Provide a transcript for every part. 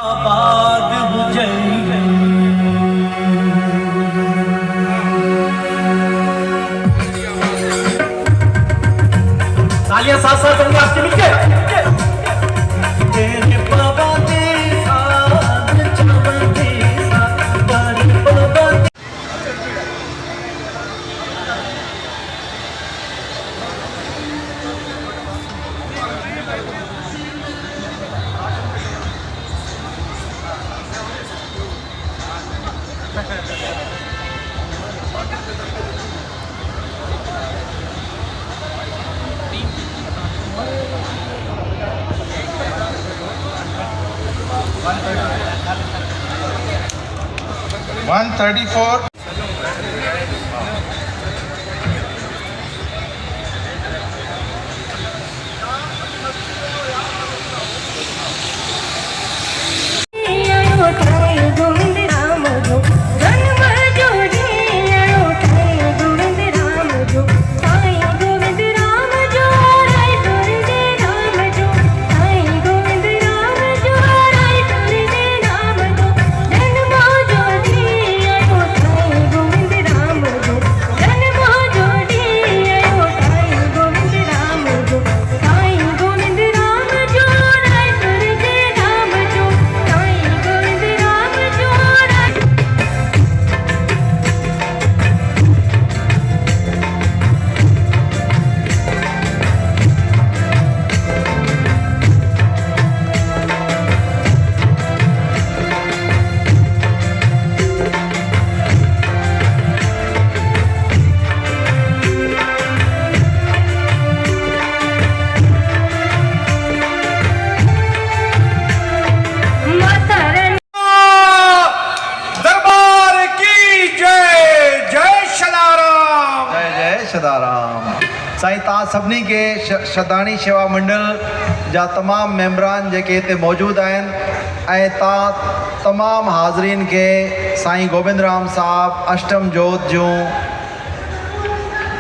आबाद हुजै तालियां साथ साथ होंगी आपके मिलके तेरे बाबा दे साथ चावल दे साथ बारी बाबा 134 साईं तव्हां सभिनी खे श्रद्धाणी शेवा मंडल जा तमामु मेंबरान जेके हिते मौजूदु आहिनि ऐं तव्हां तमामु हाज़रीन खे साईं गोबिंद राम साहब अष्टम जोत जूं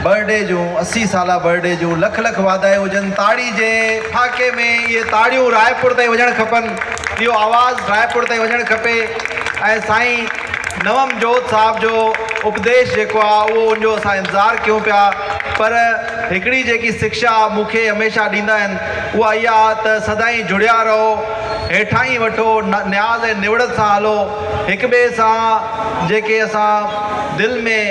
बर्थडे जूं 80 साला बर्थडे जूं लख लख वाधायूं हुजनि। ताड़ी जे ठाके में इहे ताड़ियूं रायपुर ताईं वञणु खपनि, इहो आवाज़ु रायपुर ताईं वञणु खपे। ऐं साईं नवम जोत साहब जो उपदेश जेको आहे उहो उनजो असां इंतज़ारु कयूं पिया, पर हिकिड़ी जेकी शिक्षा मूंखे हमेशह ॾींदा आहिनि उहा इहा त सदाईं जुड़िया रहो, हेठां ई वठो, न्याज़ ऐं निवड़त सां हलो, हिक ॿिए सां जेके असां दिलि में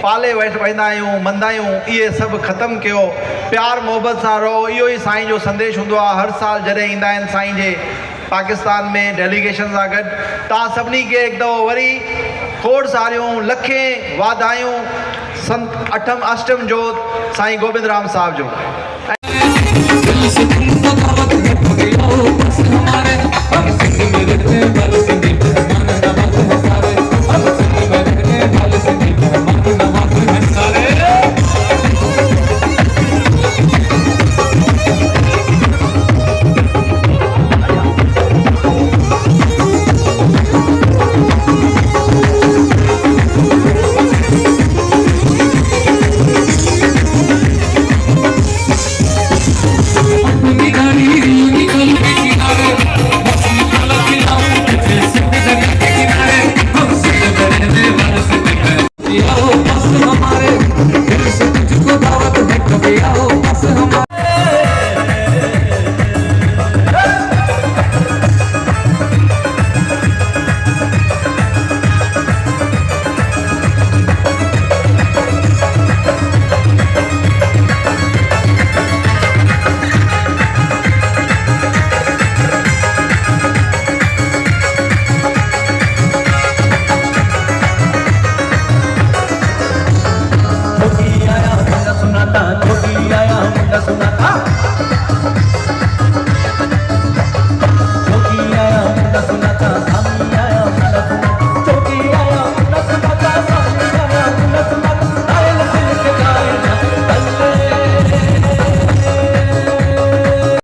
पाले वेंदा आहियूं मंदा आहियूं इहे सभु ख़तमु कयो, प्यार मोहबत सां रहो। इहो ई साईं जो संदेश हूंदो आहे हर साल जॾहिं ईंदा आहिनि साईं जे पाकिस्तान में डेलीगेशन सां गॾु। तव्हां सभिनी खे हिकु दफ़ो वरी खोड़ सारियूं लखें वाधायूं संत अष्टम जोत साईं गोबिंद राम साहब जो।